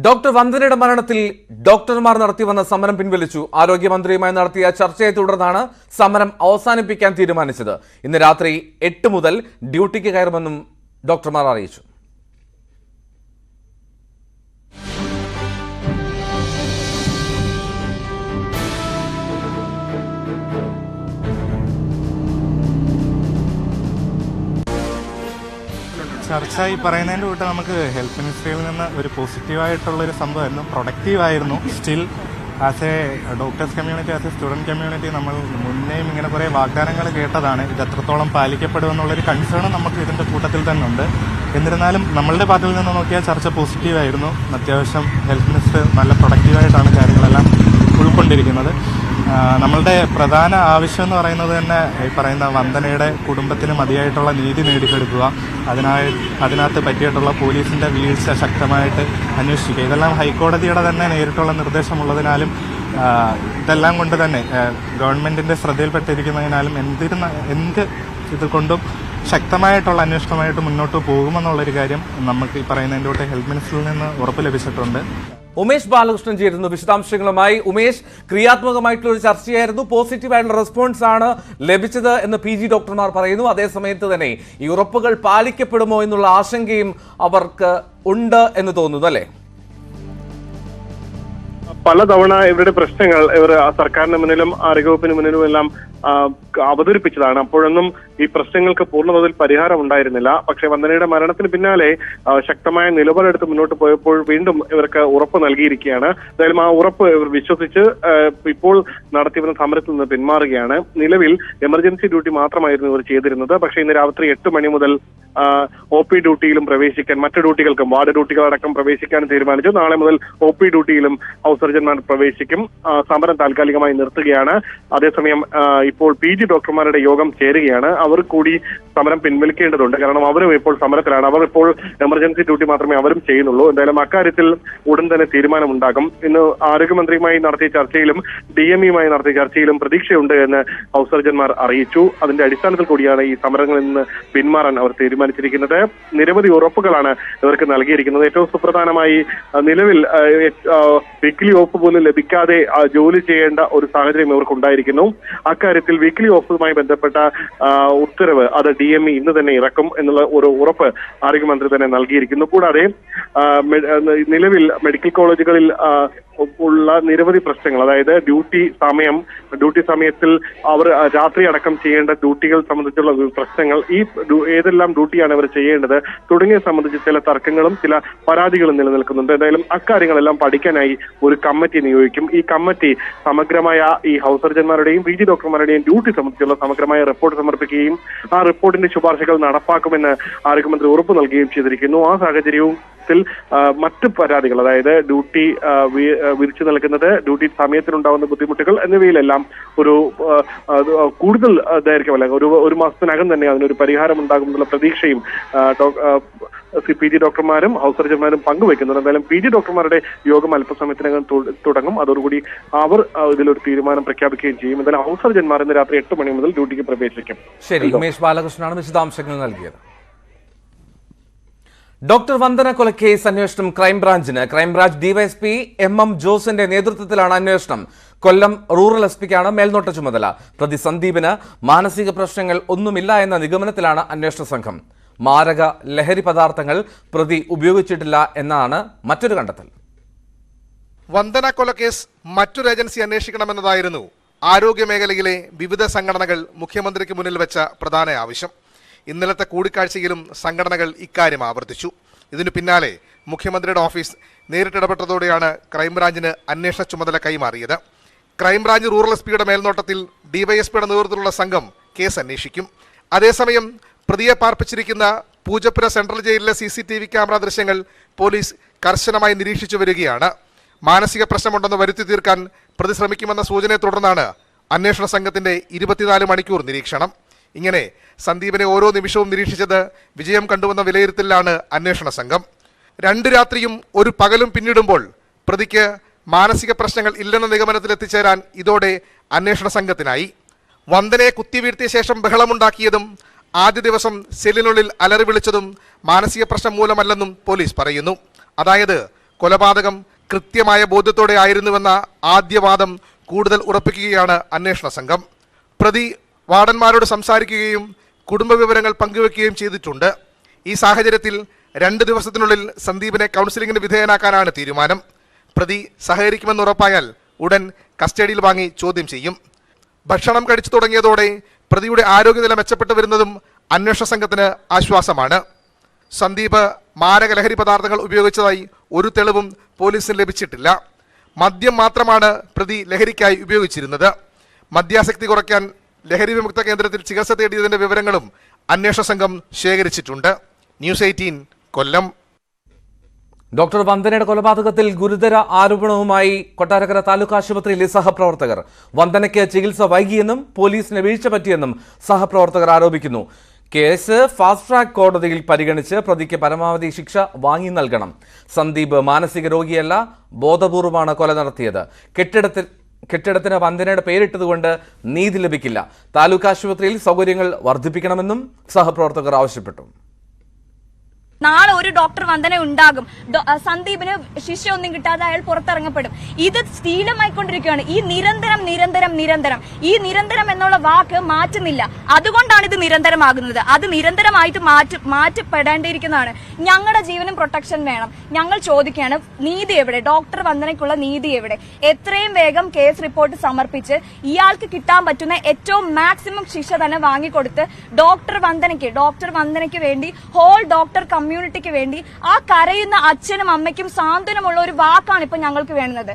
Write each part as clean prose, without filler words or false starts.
Doctor വന്ദനയുടെ മരണത്തിൽ ഡോക്ടർമാർ നടത്തിവന്ന സമരം പിൻവലിച്ചു. ആരോഗ്യമന്ത്രിയുമായി നടത്തിയ ചർച്ചയെ തുടർന്നാണ് സമരം അവസാനിപ്പിക്കാൻ തീരുമാനിച്ചത്. ഇന്ന് രാത്രി 8 മുതൽ ഡ്യൂട്ടിക്ക് കയറുമെന്നും ഡോക്ടർമാർ അറിയിച്ചു. ചർച്ച ഈ പറയുന്നതിൻ്റെ കൂട്ട് നമുക്ക് ഹെൽത്ത് മിനിസ്ട്രിയിൽ നിന്ന് ഒരു പോസിറ്റീവായിട്ടുള്ളൊരു സംഭവമായിരുന്നു, പ്രൊഡക്റ്റീവായിരുന്നു. Still as a doctors community, as a student community നമ്മൾ മുന്നേയും ഇങ്ങനെ കുറേ വാഗ്ദാനങ്ങൾ കേട്ടതാണ്. ഇത് എത്രത്തോളം പാലിക്കപ്പെടുമെന്നുള്ളൊരു കൺസേൺ നമുക്ക് ഇതിൻ്റെ കൂട്ടത്തിൽ തന്നെ ഉണ്ട്. എന്നിരുന്നാലും നമ്മളുടെ പാർട്ടിയിൽ നിന്ന് നോക്കിയാൽ ചർച്ച പോസിറ്റീവായിരുന്നു. അത്യാവശ്യം ഹെൽത്ത് മിനിസ്റ്റർ നല്ല പ്രൊഡക്റ്റീവായിട്ടാണ് കാര്യങ്ങളെല്ലാം ഉൾക്കൊണ്ടിരിക്കുന്നത്. നമ്മളുടെ പ്രധാന ആവശ്യം എന്ന് പറയുന്നത് തന്നെ ഈ പറയുന്ന വന്ദനയുടെ കുടുംബത്തിന് മതിയായിട്ടുള്ള നീതി നേടിക്കൊടുക്കുക, അതിനകത്ത് പറ്റിയിട്ടുള്ള പോലീസിൻ്റെ വീഴ്ച ശക്തമായിട്ട് അന്വേഷിക്കുക. ഇതെല്ലാം ഹൈക്കോടതിയുടെ തന്നെ നേരിട്ടുള്ള നിർദ്ദേശമുള്ളതിനാലും ഇതെല്ലാം കൊണ്ട് തന്നെ ഗവൺമെൻറ്റിൻ്റെ ശ്രദ്ധയിൽപ്പെട്ടിരിക്കുന്നതിനാലും എന്ത് ഇതുകൊണ്ടും ശക്തമായിട്ടുള്ള അന്വേഷണമായിട്ട് മുന്നോട്ട് പോകുമെന്നുള്ളൊരു കാര്യം നമുക്ക് ഈ പറയുന്നതിൻ്റെ കൂടെ ഹെൽത്ത് മിനിസ്റ്ററിൽ നിന്ന് ഉറപ്പ് ലഭിച്ചിട്ടുണ്ട്. ഉമേഷ് ബാലകൃഷ്ണൻ ചേരുന്നു വിശദാംശങ്ങളുമായി. ഉമേഷ്, ക്രിയാത്മകമായിട്ടുള്ള ഒരു ചർച്ചയായിരുന്നു, പോസിറ്റീവായിട്ടുള്ള റെസ്പോൺസ് ആണ് ലഭിച്ചത് എന്ന് PG ഡോക്ടർമാർ പറയുന്നു. അതേസമയത്ത് തന്നെ ഈ ഉറപ്പുകൾ പാലിക്കപ്പെടുമോ എന്നുള്ള ആശങ്കയും അവർക്ക് ഉണ്ട് എന്ന് തോന്നുന്നു, അല്ലേ? പലതവണ ഇവരുടെ പ്രശ്നങ്ങൾ ഇവർ സർക്കാരിന് മുന്നിലും ആരോഗ്യവകുപ്പിന് മുന്നിലും എല്ലാം അവതരിപ്പിച്ചതാണ്. അപ്പോഴൊന്നും ഈ പ്രശ്നങ്ങൾക്ക് പൂർണ്ണതോതിൽ പരിഹാരം ഉണ്ടായിരുന്നില്ല. പക്ഷേ വന്ദനയുടെ മരണത്തിന് പിന്നാലെ ശക്തമായ നിലപാടെടുത്ത് മുന്നോട്ട് പോയപ്പോൾ വീണ്ടും ഇവർക്ക് ഉറപ്പ് നൽകിയിരിക്കുകയാണ്. എന്തായാലും ആ ഉറപ്പ് ഇവർ വിശ്വസിച്ച് ഇപ്പോൾ നടത്തിവരുന്ന സമരത്തിൽ നിന്ന് പിന്മാറുകയാണ്. നിലവിൽ എമർജൻസി ഡ്യൂട്ടി മാത്രമായിരുന്നു ഇവർ ചെയ്തിരുന്നത്. പക്ഷേ ഇന്ന് രാത്രി 8 മണി മുതൽ OP ഡ്യൂട്ടിയിലും പ്രവേശിക്കാൻ, മറ്റു ഡ്യൂട്ടികൾക്കും വാർഡ് ഡ്യൂട്ടികളടക്കം പ്രവേശിക്കാൻ തീരുമാനിച്ചു. നാളെ മുതൽ OP ഡ്യൂട്ടിയിലും ഹൗസ് സർജന്മാർ പ്രവേശിക്കും. സമരം താൽക്കാലികമായി നിർത്തുകയാണ്. അതേസമയം ഇപ്പോൾ PG ഡോക്ടർമാരുടെ യോഗം ചേരുകയാണ്. അവർ കൂടി സമരം പിൻവലിക്കേണ്ടതുണ്ട്. കാരണം അവരും ഇപ്പോൾ സമരത്തിലാണ്. അവർ ഇപ്പോൾ എമർജൻസി ഡ്യൂട്ടി മാത്രമേ അവരും ചെയ്യുന്നുള്ളൂ. എന്തായാലും അക്കാര്യത്തിൽ ഉടൻ തന്നെ തീരുമാനമുണ്ടാകും. ഇന്ന് ആരോഗ്യമന്ത്രിയുമായി നടത്തിയ ചർച്ചയിലും DMEയുമായി നടത്തിയ ചർച്ചയിലും പ്രതീക്ഷയുണ്ട് എന്ന് ഹൗസ് സർജന്മാർ അറിയിച്ചു. അതിന്റെ അടിസ്ഥാനത്തിൽ കൂടിയാണ് ഈ സമരങ്ങളിൽ നിന്ന് പിന്മാറാൻ അവർ തീരുമാനിച്ചിരിക്കുന്നത്. നിരവധി ഉറപ്പുകളാണ് ഇവർക്ക് നൽകിയിരിക്കുന്നത്. ഏറ്റവും സുപ്രധാനമായി നിലവിൽ വീക്ക്ലി ഓഫ് പോലും ലഭിക്കാതെ ജോലി ചെയ്യേണ്ട ഒരു സാഹചര്യം ഇവർക്കുണ്ടായിരിക്കുന്നു. അക്കാര്യത്തിൽ വീക്ക്ലി ഓഫുമായി ബന്ധപ്പെട്ട ഉത്തരവ് അത് DME ഇന്ന് തന്നെ ഇറക്കും എന്നുള്ള ഒരു ഉറപ്പ് ആരോഗ്യമന്ത്രി തന്നെ നൽകിയിരിക്കുന്നു. കൂടാതെ നിലവിൽ മെഡിക്കൽ കോളേജുകളിൽ ഉള്ള നിരവധി പ്രശ്നങ്ങൾ, അതായത് ഡ്യൂട്ടി സമയത്തിൽ അവർ രാത്രി അടക്കം ചെയ്യേണ്ട ഡ്യൂട്ടികൾ സംബന്ധിച്ചുള്ള പ്രശ്നങ്ങൾ, ഈ ഏതെല്ലാം ഡ്യൂട്ടിയാണ് അവർ ചെയ്യേണ്ടത് തുടങ്ങിയ സംബന്ധിച്ച് ചില തർക്കങ്ങളും ചില പരാതികളും നിലനിൽക്കുന്നുണ്ട്. എന്തായാലും അക്കാര്യങ്ങളെല്ലാം പഠിക്കാനായി ഒരു കമ്മിറ്റി നിയോഗിക്കും. ഈ കമ്മിറ്റി സമഗ്രമായ ഈ ഹൗസ് സർജന്മാരുടെയും PG ഡോക്ടർമാരുടെയും ഡ്യൂട്ടി സംബന്ധിച്ചുള്ള സമഗ്രമായ റിപ്പോർട്ട് സമർപ്പിക്കുകയും ആ റിപ്പോർട്ടിന്റെ ശുപാർശകൾ നടപ്പാക്കുമെന്ന് ആരോഗ്യമന്ത്രി ഉറപ്പ് നൽകുകയും ചെയ്തിരിക്കുന്നു. ആ സാഹചര്യവും മറ്റു പരാതികൾ, അതായത് ഡ്യൂട്ടി വിരിച്ചു നൽകുന്നത്, ഡ്യൂട്ടി സമയത്തിനുണ്ടാകുന്ന ബുദ്ധിമുട്ടുകൾ എന്നിവയിലെല്ലാം ഒരു കൂടുതൽ ദൈർഘ്യമല്ല, ഒരു മാസത്തിനകം തന്നെ അതിനൊരു പരിഹാരം ഉണ്ടാകുമെന്നുള്ള പ്രതീക്ഷയും PG ഡോക്ടർമാരും ഹൗസ് സർജന്മാരും പങ്കുവെക്കുന്നുണ്ട്. എന്തായാലും PG ഡോക്ടർമാരുടെ യോഗം അല്പസമയത്തിനകം തുടങ്ങും. അതോടുകൂടി അവർ ഇതിലൊരു തീരുമാനം പ്രഖ്യാപിക്കുകയും ചെയ്യും. എന്തായാലും ഹൗസ് സർജന്മാർ ഇന്ന് രാത്രി 8 മണി മുതൽ ഡ്യൂട്ടിക്ക് പ്രവേശിക്കും. ശരി, ഉമേഷ് ബാലകൃഷ്ണനാണ് വിശദാംശങ്ങൾ നൽകിയത്. ഡോക്ടർ വന്ദന കൊലക്കേസ് അന്വേഷണം ക്രൈംബ്രാഞ്ച് DYSP MM ജോസിന്റെ നേതൃത്വത്തിലാണ് അന്വേഷണം. കൊല്ലം റൂറൽ SPക്കാണ് മേൽനോട്ട ചുമതല. പ്രതി സന്ദീപിന് മാനസിക പ്രശ്നങ്ങൾ ഒന്നുമില്ല എന്ന നിഗമനത്തിലാണ് അന്വേഷണ സംഘം. മാരക ലഹരി പദാർത്ഥങ്ങൾ പ്രതി ഉപയോഗിച്ചിട്ടില്ല എന്നാണ് മറ്റൊരു കണ്ടെത്തൽ. വന്ദന കൊലക്കേസ് മറ്റൊരു ഏജൻസി അന്വേഷിക്കണമെന്നതായിരുന്നു ആരോഗ്യ മേഖലയിലെ വിവിധ സംഘടനകൾ മുഖ്യമന്ത്രിക്ക് മുന്നിൽ വെച്ച പ്രധാന ആവശ്യം. ഇന്നലത്തെ കൂടിക്കാഴ്ചയിലും സംഘടനകൾ ഇക്കാര്യം ആവർത്തിച്ചു. ഇതിനു പിന്നാലെ മുഖ്യമന്ത്രിയുടെ ഓഫീസ് നേരിട്ടിടപെട്ടതോടെയാണ് ക്രൈംബ്രാഞ്ചിന് അന്വേഷണ ചുമതല കൈമാറിയത്. ക്രൈംബ്രാഞ്ച് റൂറൽ SPയുടെ മേൽനോട്ടത്തിൽ DYSPയുടെ നേതൃത്വത്തിലുള്ള സംഘം കേസ് അന്വേഷിക്കും. അതേസമയം പ്രതിയെ പാർപ്പിച്ചിരിക്കുന്ന പൂജപ്പുര സെൻട്രൽ ജയിലിലെ CCTV ക്യാമറ ദൃശ്യങ്ങൾ പോലീസ് കർശനമായി നിരീക്ഷിച്ചു വരികയാണ്. മാനസിക പ്രശ്നമുണ്ടെന്ന് വരുത്തി തീർക്കാൻ പ്രതി ശ്രമിക്കുമെന്ന സൂചനയെ തുടർന്നാണ് അന്വേഷണ സംഘത്തിന്റെ 24 മണിക്കൂർ നിരീക്ഷണം. ഇങ്ങനെ സന്ദീപിനെ ഓരോ നിമിഷവും നിരീക്ഷിച്ചത് വിജയം കണ്ടുവന്ന വിലയിരുത്തലിലാണ് അന്വേഷണ സംഘം. 2 രാത്രിയും 1 പകലും പിന്നിടുമ്പോൾ പ്രതിക്ക് മാനസിക പ്രശ്നങ്ങൾ ഇല്ലെന്ന നിഗമനത്തിലെത്തിച്ചേരാൻ ഇതോടെ അന്വേഷണ സംഘത്തിനായി. വന്ദനയെ കുത്തിവീഴ്ത്തിയ ശേഷം ബഹളമുണ്ടാക്കിയതും ആദ്യ ദിവസം സെല്ലിനുള്ളിൽ അലറി വിളിച്ചതും മാനസിക പ്രശ്നം മൂലമല്ലെന്നും പോലീസ് പറയുന്നു. അതായത് കൊലപാതകം കൃത്യമായ ബോധ്യത്തോടെ ആയിരുന്നുവെന്ന ആദ്യവാദം കൂടുതൽ ഉറപ്പിക്കുകയാണ് അന്വേഷണ സംഘം. പ്രതി വാർഡന്മാരോട് സംസാരിക്കുകയും കുടുംബ വിവരങ്ങൾ പങ്കുവെക്കുകയും ചെയ്തിട്ടുണ്ട്. ഈ സാഹചര്യത്തിൽ 2 ദിവസത്തിനുള്ളിൽ സന്ദീപിനെ കൗൺസിലിംഗിന് വിധേയനാക്കാനാണ് തീരുമാനം. പ്രതി സഹകരിക്കുമെന്ന് ഉറപ്പായാൽ ഉടൻ കസ്റ്റഡിയിൽ വാങ്ങി ചോദ്യം ചെയ്യും. ഭക്ഷണം കഴിച്ചു തുടങ്ങിയതോടെ പ്രതിയുടെ ആരോഗ്യനില മെച്ചപ്പെട്ടു വരുന്നതും അന്വേഷണ സംഘത്തിന് ആശ്വാസമാണ്. സന്ദീപ് മാരക ലഹരി പദാർത്ഥങ്ങൾ ഉപയോഗിച്ചതായി ഒരു തെളിവും പോലീസിന് ലഭിച്ചിട്ടില്ല. മദ്യം മാത്രമാണ് പ്രതി ലഹരിക്കായി ഉപയോഗിച്ചിരുന്നത്. മദ്യാസക്തി കുറയ്ക്കാൻ ലഹരി വിമുക്ത കേന്ദ്രത്തിൽ ചികിത്സ തേടിയതിന്റെ വിവരങ്ങളും അന്വേഷണ സംഘം ശേഖരിച്ചിട്ടുണ്ട്. ന്യൂസ് 18 കൊല്ലം. ഡോക്ടർ വന്ദനയുടെ കൊലപാതകത്തിൽ ഗുരുതര ആരോപണവുമായി കൊട്ടാരക്കര താലൂക്ക് ആശുപത്രിയിലെ സഹപ്രവർത്തകർ. വന്ദനയ്ക്ക് ചികിത്സ വൈകിയെന്നും പോലീസിന് വീഴ്ച പറ്റിയെന്നും സഹപ്രവർത്തകർ ആരോപിക്കുന്നു. കേസ് ഫാസ്റ്റ് ട്രാക്ക് കോടതിയിൽ പരിഗണിച്ച് പ്രതിക്ക് പരമാവധി ശിക്ഷ വാങ്ങി നൽകണം. സന്ദീപ് മാനസിക രോഗിയല്ല, ബോധപൂർവമാണ് കൊല നടത്തിയത്. കെട്ടിടത്തിന് വന്ദനയുടെ പേരിട്ടതുകൊണ്ട് നീതി ലഭിക്കില്ല. താലൂക്ക് ആശുപത്രിയിൽ സൗകര്യങ്ങൾ വർദ്ധിപ്പിക്കണമെന്നും സഹപ്രവർത്തകർ ആവശ്യപ്പെട്ടു. നാളെ ഒരു ഡോക്ടർ വന്ദന ഉണ്ടാകും. സന്ദീപിന് ശിക്ഷയൊന്നും കിട്ടാതെ അയാൾ പുറത്തിറങ്ങപ്പെടും. ഇത് സ്ഥിരമായിക്കൊണ്ടിരിക്കുകയാണ്. ഈ നിരന്തരം എന്നുള്ള വാക്ക് മാറ്റുന്നില്ല. അതുകൊണ്ടാണ് ഇത് നിരന്തരമാകുന്നത്. അത് നിരന്തരമായിട്ട് മാറ്റപ്പെടേണ്ടിയിരിക്കുന്നതാണ്. ഞങ്ങളുടെ ജീവനും പ്രൊട്ടക്ഷൻ വേണം. ഞങ്ങൾ ചോദിക്കുകയാണ്, നീതി എവിടെ? ഡോക്ടർ വന്ദനയ്ക്കുള്ള നീതി എവിടെ? എത്രയും വേഗം കേസ് റിപ്പോർട്ട് സമർപ്പിച്ച് ഇയാൾക്ക് കിട്ടാൻ പറ്റുന്ന ഏറ്റവും മാക്സിമം ശിക്ഷ തന്നെ വാങ്ങിക്കൊടുത്ത് ഡോക്ടർ വന്ദനയ്ക്ക് വേണ്ടി ഹോൾ ഡോക്ടർ കമ്മ്യൂണിറ്റിക്ക് വേണ്ടി ആ കരയുന്ന അച്ഛനും അമ്മയ്ക്കും സാന്ത്വനമുള്ള ഒരു വാക്കാണ് ഇപ്പൊ ഞങ്ങൾക്ക് വേണ്ടത്.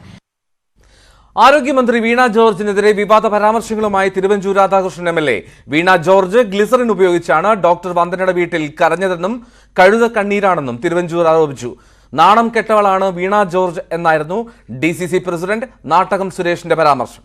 ആരോഗ്യമന്ത്രി വീണ ജോർജിനെതിരെ വിവാദ പരാമർശങ്ങളുമായി തിരുവഞ്ചൂർ രാധാകൃഷ്ണൻ MLA. വീണ ജോർജ് ഗ്ലിസറിൻ ഉപയോഗിച്ചാണ് ഡോക്ടർ വന്ദനയുടെ വീട്ടിൽ കരഞ്ഞതെന്നും കഴുത കണ്ണീരാണെന്നും തിരുവഞ്ചൂർ ആരോപിച്ചു. നാണം കെട്ടവളാണ് വീണ ജോർജ് എന്നായിരുന്നു DCC പ്രസിഡന്റ് നാട്ടകം സുരേഷിന്റെ പരാമർശം.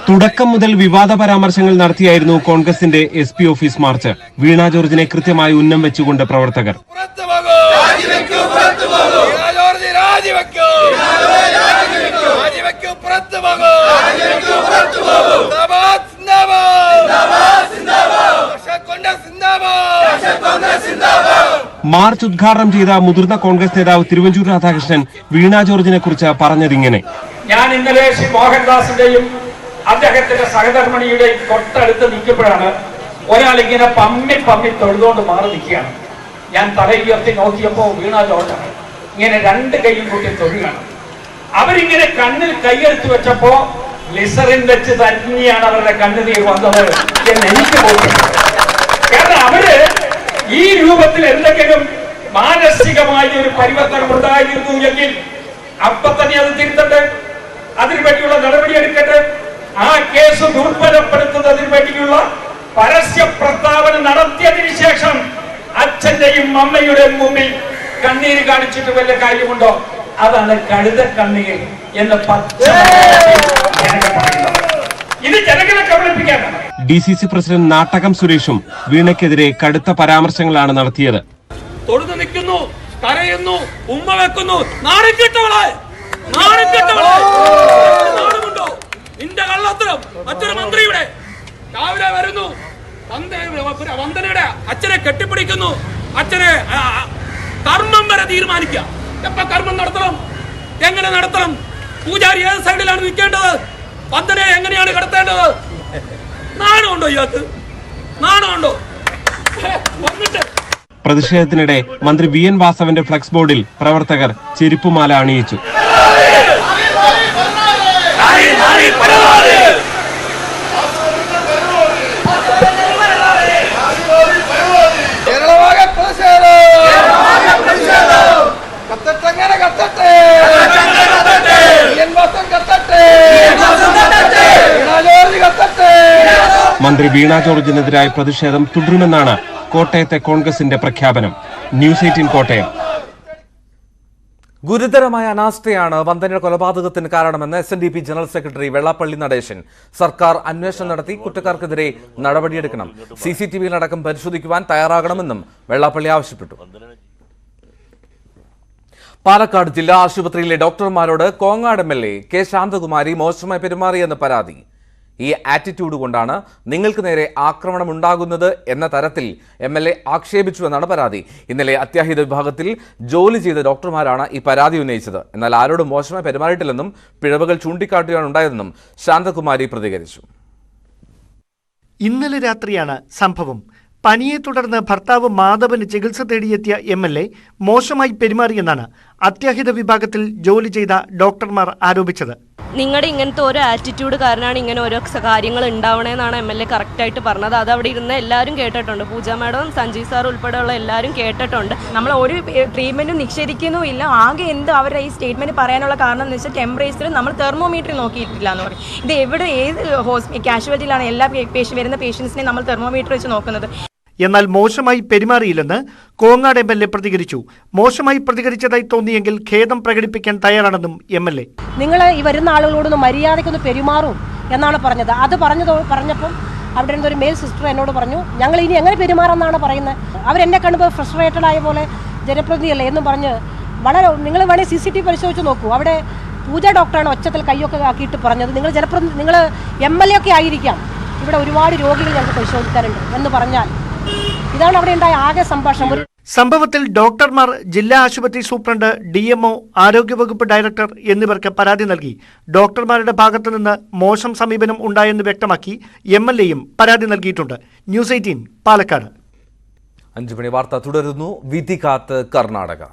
തുടക്കം മുതൽ വിവാദ പരാമർശങ്ങൾ നടത്തിയായിരുന്നു കോൺഗ്രസിന്റെ SP ഓഫീസ് മാർച്ച്. വീണ ജോർജിനെ കൃത്യമായി ഉന്നം വെച്ചുകൊണ്ട് പ്രവർത്തകർ. മാർച്ച് ഉദ്ഘാടനം ചെയ്ത മുതിർന്ന കോൺഗ്രസ് നേതാവ് തിരുവഞ്ചൂർ രാധാകൃഷ്ണൻ വീണ ജോർജിനെ കുറിച്ച് പറഞ്ഞതിങ്ങനെ: ഞാൻ ഇന്നലെ ശ്രീ മോഹൻദാസിന്റെയും അദ്ദേഹത്തിന്റെ സഹധർമ്മിണിയുടെയും തൊട്ടടുത്ത് നിൽക്കുമ്പോഴാണ് ഒരാൾ ഇങ്ങനെ പമ്മി തൊഴുതുകൊണ്ട് മാറി നിൽക്കുകയാണ്. ഞാൻ തലയുയർത്തി നോക്കിയപ്പോ വീണ ജോർജാണ്. ഇങ്ങനെ 2 കൈയും കൂട്ടി തൊഴുകയാണ്. അവരിങ്ങനെ കണ്ണിൽ കൈയെടുത്ത് വെച്ചപ്പോ ഗ്ലിസറിൻ വെച്ച് തന്നെയാണ് അവരുടെ കണ്ണുനീർ വന്നത് എന്ന് എനിക്ക് ബോധ്യപ്പെട്ടു. കാരണം അവര് ഈ രൂപത്തിൽ എന്തെങ്കിലും മാനസികമായ ഒരു പരിവർത്തനം ഉണ്ടായിരുന്നു എങ്കിൽ അപ്പൊ തന്നെ അത് തിരുത്തട്ടെ, അതിനുവേണ്ടിയുള്ള നടപടിയെടുക്കട്ടെ. ആ കേസ് ദുർബലപ്പെടുത്തുന്നതിന് വേണ്ടിയുള്ള പരസ്യ പ്രസ്താവന നടത്തിയതിനു ശേഷം അച്ഛന്റെയും അമ്മയുടെയും മുമ്പിൽ കണ്ണീര് കാണിച്ചിട്ട് വല്ല കാര്യമുണ്ടോ? അതാണ് കഴുത കണ്ണീർ എന്ന് ഇത് ജനങ്ങളെ കബളിപ്പിക്കാനാണ്. DCC പ്രസിഡന്റ് നാട്ടകം സുരേഷും വീണയ്ക്കെതിരെ കടുത്ത പരാമർശങ്ങളാണ് നടത്തിയത്. തൊഴുതു നിൽക്കുന്നു, കരയുന്നു, ഉമ്മ വെക്കുന്നു. നാണുണ്ടോ? നിന്റെ കള്ളത്തരം. മറ്റൊരു മന്ത്രിയുടെ രാവിലെ വരുന്നു, വന്ദനയുടെ അച്ഛനെ കെട്ടിപ്പിടിക്കുന്നു. അച്ഛനെ കർമ്മം വരെ തീരുമാനിക്കുക. എപ്പ കർമ്മം നടത്തണം, എങ്ങനെ നടത്തണം, പൂജാരി ഏത് സൈഡിലാണ് നിൽക്കേണ്ടത്, വന്ദനയെ എങ്ങനെയാണ് കിടത്തേണ്ടത്? നാണമുണ്ടോ ഇയാൾക്ക്? നാണമുണ്ടോ? വന്നിട്ട് പ്രതിഷേധത്തിനിടെ മന്ത്രി VN വാസവന്റെ ഫ്ലക്സ് ബോർഡിൽ പ്രവർത്തകർ ചെരുപ്പുമാല അണിയിച്ചു. മന്ത്രി വീണ ജോർജിനെതിരായ പ്രതിഷേധം തുടരുമെന്നാണ് കോട്ടയത്തെ കോൺഗ്രസിന്റെ പ്രഖ്യാപനം. ന്യൂസ് 18 കോട്ടയം. ഗുരുതരമായ അനാസ്ഥയാണ് വന്ദനയുടെ കൊലപാതകത്തിന് കാരണമെന്ന് SNDP general secretary Vellappally Natesan. സർക്കാർ അന്വേഷണം നടത്തി കുറ്റക്കാർക്കെതിരെ നടപടിയെടുക്കണം, CCTV-യിലടക്കം പരിശോധിക്കുവാൻ തയ്യാറാകണമെന്നും വെള്ളാപ്പള്ളി ആവശ്യപ്പെട്ടു. പാലക്കാട് ജില്ലാ ആശുപത്രിയിലെ ഡോക്ടർമാരോട് കോങ്ങാട് MLA കെ ശാന്തകുമാരി മോശമായി പെരുമാറിയെന്ന് പരാതി. ഈ ആറ്റിറ്റ്യൂഡ് കൊണ്ടാണ് നിങ്ങൾക്ക് നേരെ ആക്രമണം ഉണ്ടാകുന്നത് എന്ന തരത്തിൽ MLA ആക്ഷേപിച്ചുവെന്നാണ് പരാതി. ഇന്നലെ അത്യാഹിത വിഭാഗത്തിൽ ജോലി ചെയ്ത ഡോക്ടർമാരാണ് ഈ പരാതി ഉന്നയിച്ചത്. എന്നാൽ ആരോടും മോശമായി പെരുമാറിയിട്ടില്ലെന്നും പിഴവുകൾ ചൂണ്ടിക്കാട്ടുകയാണ് ഉണ്ടായതെന്നും ശാന്തകുമാരി പ്രതികരിച്ചു. ഇന്നലെ രാത്രിയാണ് സംഭവം. പനിയെ തുടർന്ന് ഭർത്താവ് മാധവന് ചികിത്സ തേടിയെത്തിയ MLA മോശമായി പെരുമാറിയെന്നാണ് അത്യാഹിത വിഭാഗത്തിൽ ജോലി ചെയ്ത ഡോക്ടർമാർ ആരോപിച്ചത്. നിങ്ങളുടെ ഇങ്ങനത്തെ ഓരോ ആറ്റിറ്റ്യൂഡ് കാരണമാണ് ഇങ്ങനെ ഓരോ കാര്യങ്ങൾ ഉണ്ടാവണേന്നാണ് MLA കറക്റ്റായിട്ട് പറഞ്ഞത്. അത് അവിടെ ഇരുന്ന് എല്ലാവരും കേട്ടിട്ടുണ്ട്. പൂജ മാഡം, സഞ്ജീവ് സാർ ഉൾപ്പെടെയുള്ള എല്ലാവരും കേട്ടിട്ടുണ്ട്. നമ്മൾ ഒരു ട്രീറ്റ്മെന്റും നിഷേധിക്കുന്നുമില്ല. ആകെ എന്ത് അവരുടെ ഈ സ്റ്റേറ്റ്മെന്റ് പറയാനുള്ള കാരണം എന്ന് വെച്ചാൽ ടെമ്പറേച്ചർ നമ്മൾ തെർമോമീറ്റർ നോക്കിയിട്ടില്ല എന്ന് പറയും. ഇത് എവിടെ ഏത് കാഷ്വാലിറ്റിയിലാണ് എല്ലാ വരുന്ന പേഷ്യൻസിനെ നമ്മൾ തെർമോമീറ്റർ വെച്ച് നോക്കുന്നത്. എന്നാൽ മോശമായി പെരുമാറിയില്ലെന്ന് കോങ്ങാട് MLA പ്രതികരിച്ചു. മോശമായി പ്രതികരിച്ചതായി തോന്നിയെങ്കിൽ ഖേദം പ്രകടിപ്പിക്കാൻ തയ്യാറാണെന്നും MLA. നിങ്ങൾ ഈ വരുന്ന ആളുകളോടൊന്ന് മര്യാദയ്ക്കൊന്ന് പെരുമാറും എന്നാണ് പറഞ്ഞത്. അത് പറഞ്ഞപ്പം അവിടെ ഒരു മെയിൽ സിസ്റ്റർ എന്നോട് പറഞ്ഞു, ഞങ്ങൾ ഇനി എങ്ങനെ പെരുമാറാമെന്നാണ് പറയുന്നത്. അവരെന്നെ കാണുമ്പോൾ ഫ്രസ്ട്രേറ്റഡ് ആയ പോലെ ജനപ്രതിനിധിയല്ലേ എന്നും പറഞ്ഞ് വളരെ നിങ്ങൾ വേണേൽ CCTV പരിശോധിച്ച് നോക്കൂ. അവിടെ പൂജ ഡോക്ടറാണ് ഒച്ചത്തിൽ കൈയൊക്കെ ആക്കിയിട്ട് പറഞ്ഞത്, നിങ്ങൾ MLA ഒക്കെ ആയിരിക്കാം, ഇവിടെ ഒരുപാട് രോഗികൾ ഞങ്ങൾക്ക് പരിശോധിക്കാറുണ്ട് എന്ന് പറഞ്ഞാൽ ഇതാണ് അവിടെ ഉണ്ടായ ആകെ സംഭാഷണം. സംഭവത്തിൽ ഡോക്ടർമാർ, ജില്ലാ ആശുപത്രി സൂപ്രണ്ട്, DMO, ആരോഗ്യവകുപ്പ് ഡയറക്ടർ എന്നിവർക്ക് പരാതി നൽകി. ഡോക്ടർമാരുടെ ഭാഗത്തുനിന്ന് മോശം സമീപനം ഉണ്ടായെന്ന് വ്യക്തമാക്കി MLAയും പരാതി നൽകിയിട്ടുണ്ട്. ന്യൂസ് 18 പാലക്കാട്. 5 മണി വാർത്ത തുടരുന്നു. വിധി കാത്ത് കർണാടക.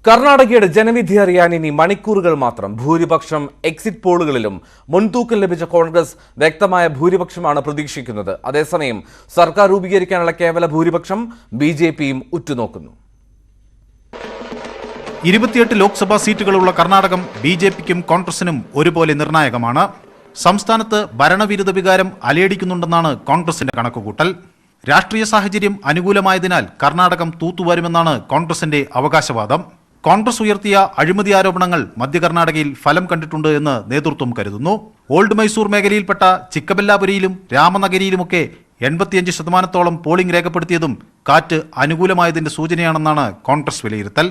കർണാടകയുടെ ജനവിധി അറിയാൻ ഇനി മണിക്കൂറുകൾ മാത്രം. ഭൂരിപക്ഷം എക്സിറ്റ് പോളുകളിലും മുൻതൂക്കം ലഭിച്ച കോൺഗ്രസ് വ്യക്തമായ ഭൂരിപക്ഷമാണ് പ്രതീക്ഷിക്കുന്നത്. അതേസമയം സർക്കാർ രൂപീകരിക്കാനുള്ള കേവല ഭൂരിപക്ഷം BJPയും ഉറ്റുനോക്കുന്നു. 28 ലോക്സഭാ സീറ്റുകളുള്ള കർണാടകം BJPക്കും കോൺഗ്രസിനും ഒരുപോലെ നിർണായകമാണ്. സംസ്ഥാനത്ത് ഭരണവിരുദ്ധ വികാരം അലയടിക്കുന്നുണ്ടെന്നാണ് കോൺഗ്രസിന്റെ കണക്കുകൂട്ടൽ. രാഷ്ട്രീയ സാഹചര്യം അനുകൂലമായതിനാൽ കർണാടകം തൂത്തുവരുമെന്നാണ് കോൺഗ്രസിന്റെ അവകാശവാദം. കോൺഗ്രസ് ഉയർത്തിയ അഴിമതി ആരോപണങ്ങൾ മധ്യ കർണാടകയിൽ ഫലം കണ്ടിട്ടുണ്ട് എന്ന് നേതൃത്വം കരുതുന്നു. ഓൾഡ് മൈസൂർ മേഖലയിൽപ്പെട്ട ചിക്കബെല്ലാപുരിയിലും രാമനഗരിയിലുമൊക്കെ 85% പോളിംഗ് രേഖപ്പെടുത്തിയതും കാറ്റ് അനുകൂലമായതിന്റെ സൂചനയാണെന്നാണ് കോൺഗ്രസ് വിലയിരുത്തൽ.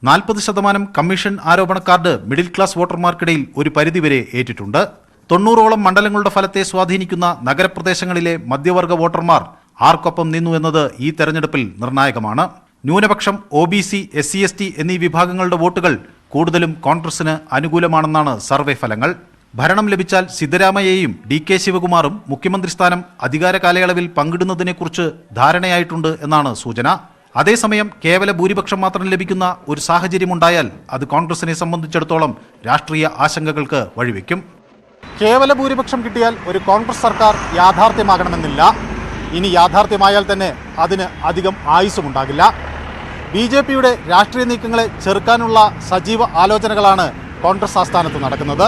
40% കമ്മീഷൻ ആരോപണ കാർഡ് മിഡിൽ ക്ലാസ് വോട്ടർമാർക്കിടയിൽ ഒരു പരിധിവരെ ഏറ്റിട്ടുണ്ട്. 90ഓളം മണ്ഡലങ്ങളുടെ ഫലത്തെ സ്വാധീനിക്കുന്ന നഗരപ്രദേശങ്ങളിലെ മധ്യവർഗ വോട്ടർമാർ ആർക്കൊപ്പം നിന്നു എന്നത് ഈ തെരഞ്ഞെടുപ്പിൽ നിർണായകമാണ്. ന്യൂനപക്ഷം, OBC, SC/ST എന്നീ വിഭാഗങ്ങളുടെ വോട്ടുകൾ കൂടുതലും കോൺഗ്രസിന് അനുകൂലമാണെന്നാണ് സർവേ ഫലങ്ങൾ. ഭരണം ലഭിച്ചാൽ സിദ്ധരാമയ്യയും DK ശിവകുമാറും മുഖ്യമന്ത്രി സ്ഥാനം അധികാര കാലയളവിൽ പങ്കിടുന്നതിനെക്കുറിച്ച് ധാരണയായിട്ടുണ്ട് എന്നാണ് സൂചന. അതേസമയം കേവല ഭൂരിപക്ഷം മാത്രം ലഭിക്കുന്ന ഒരു സാഹചര്യമുണ്ടായാൽ അത് കോൺഗ്രസിനെ സംബന്ധിച്ചിടത്തോളം രാഷ്ട്രീയ ആശങ്കകൾക്ക് വഴിവെക്കും. കേവല ഭൂരിപക്ഷം കിട്ടിയാൽ ഒരു കോൺഗ്രസ് സർക്കാർ യാഥാർത്ഥ്യമാകണമെന്നില്ല. ഇനി യാഥാർത്ഥ്യമായാൽ തന്നെ അതിന് അധികം ആയുസ്സുമുണ്ടാകില്ല. BJPയുടെ രാഷ്ട്രീയ നീക്കങ്ങളെ ചെറുക്കാനുള്ള സജീവ ആലോചനകളാണ് കോൺഗ്രസ് ആസ്ഥാനത്ത് നടക്കുന്നത്.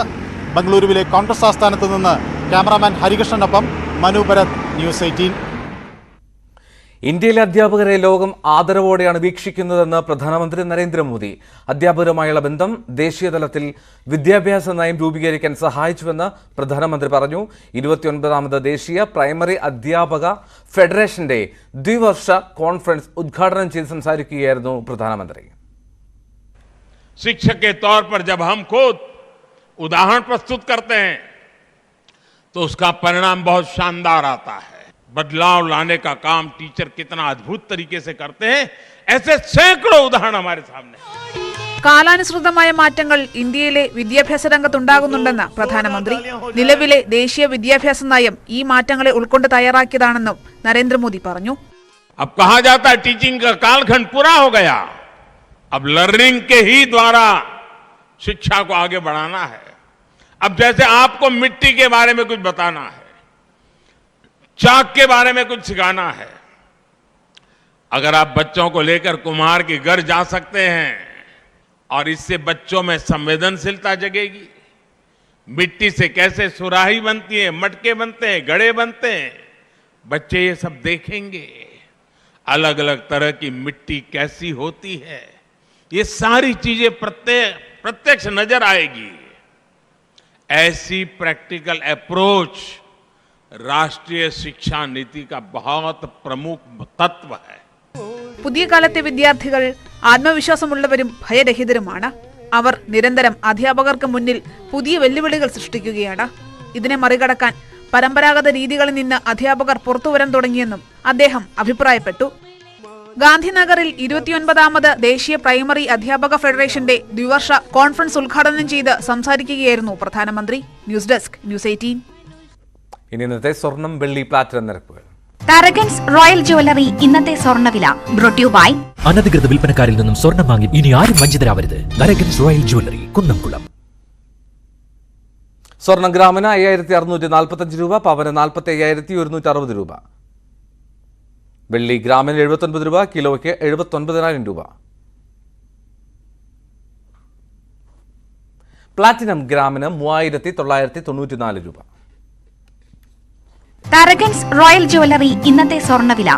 ബംഗളൂരുവിലെ കോൺഗ്രസ് ആസ്ഥാനത്ത് നിന്ന് ക്യാമറാമാൻ ഹരികൃഷ്ണനൊപ്പം മനു ഭരത്, ന്യൂസ് 18. ഇന്ത്യയിലെ അധ്യാപകരെ ലോകം ആദരവോടെയാണ് വീക്ഷിക്കുന്നതെന്ന് പ്രധാനമന്ത്രി നരേന്ദ്രമോദി. അധ്യാപകരുമായുള്ള ബന്ധം ദേശീയ തലത്തിൽ വിദ്യാഭ്യാസ നയം രൂപീകരിക്കാൻ സഹായിച്ചുവെന്ന് പ്രധാനമന്ത്രി പറഞ്ഞു. 29ാമത് ദേശീയ പ്രൈമറി അധ്യാപക ഫെഡറേഷന്റെ ദ്വിവർഷ കോൺഫറൻസ് ഉദ്ഘാടനം ചെയ്ത് സംസാരിക്കുകയായിരുന്നു പ്രധാനമന്ത്രി. शिक्षक के तौर पर जब हम खुद उदाहरण प्रस्तुत करते हैं तो उसका परिणाम बहुत शानदार आता है. बदलाव लाने का काम टीचर कितना अद्भुत तरीके से करते हैं, ऐसे सैकड़ों उदाहरण हमारे सामने. കാലാനുസൃതമായ മാറ്റങ്ങൾ ഇന്ത്യയിലെ വിദ്യാഭ്യാസ രംഗത്തുണ്ടാകുന്നുണ്ടെന്ന് പ്രധാനമന്ത്രി. നിലവിലെ ദേശീയ വിദ്യാഭ്യാസ നയം ഈ മാറ്റങ്ങളെ ഉൾക്കൊണ്ട് തയ്യാറാക്കിയതാണെന്നും നരേന്ദ്രമോദി പറഞ്ഞു. अब कहा जाता है टीचिंग का कालखंड पूरा हो गया, अब लर्निंग के ही द्वारा शिक्षा को आगे बढ़ाना है. अब जैसे आपको मिट्टी के बारे में कुछ बताना है, चाक के बारे में कुछ सिखाना है, अगर आप बच्चों को लेकर कुम्हार के घर जा सकते हैं और इससे बच्चों में संवेदनशीलता जगेगी, मिट्टी से कैसे सुराही बनती है, मटके बनते हैं, घड़े बनते हैं, बच्चे ये सब देखेंगे, अलग अलग तरह की मिट्टी कैसी होती है, ये सारी चीजें प्रत्यक्ष नजर आएगी। ऐसी प्रैक्टिकल अप्रोच राष्ट्रीय शिक्षा नीति का बहुत प्रमुख तत्व है। പുതിയ കാലത്തെ വിദ്യാർത്ഥികൾ ആത്മവിശ്വാസമുള്ളവരും ഭയരഹിതരുമാണ്. അവർ നിരന്തരം അധ്യാപകർക്ക് മുന്നിൽ പുതിയ വെല്ലുവിളികൾ സൃഷ്ടിക്കുകയാണ്. ഇതിനെ മറികടക്കാൻ പരമ്പരാഗത രീതികളിൽ നിന്ന് അധ്യാപകർ പുറത്തുവരാൻ തുടങ്ങിയെന്നും അദ്ദേഹം അഭിപ്രായപ്പെട്ടു. ഗാന്ധിനഗറിൽ 29ാമത് ദേശീയ പ്രൈമറി അധ്യാപക ഫെഡറേഷന്റെ ദ്വിവർഷ കോൺഫറൻസ് ഉദ്ഘാടനം ചെയ്ത് സംസാരിക്കുകയായിരുന്നു പ്രധാനമന്ത്രി. News desk news 18. ഇനി ഇന്നത്തെ സ്വർണം, വെള്ളി, പ്ലാറ്റിനം നിരക്കുകൾ. താരകൻസ് റോയൽ ജ്വല്ലറി ഇന്നത്തെ സ്വർണ്ണവില ബ്രോട്ട് യു ബൈ അനധികൃത വിൽപ്പനക്കാരിൽ നിന്നും സ്വർണം വാങ്ങി ഇനി ആരും വഞ്ചിതരാവരുത്. Tharakans royal jewellery, Kunnamkulam. സ്വർണം ഗ്രാമിന് 5645 രൂപ, പവന് 45,160 രൂപ. വെള്ളി ഗ്രാമിന് 79 രൂപ, കിലോയ്ക്ക് 79,000 രൂപ. പ്ലാറ്റിനം ഗ്രാമിന് 3,994 രൂപ. താരകൻസ് റോയൽ ജ്വല്ലറി ഇന്നത്തെ സ്വർണ്ണവില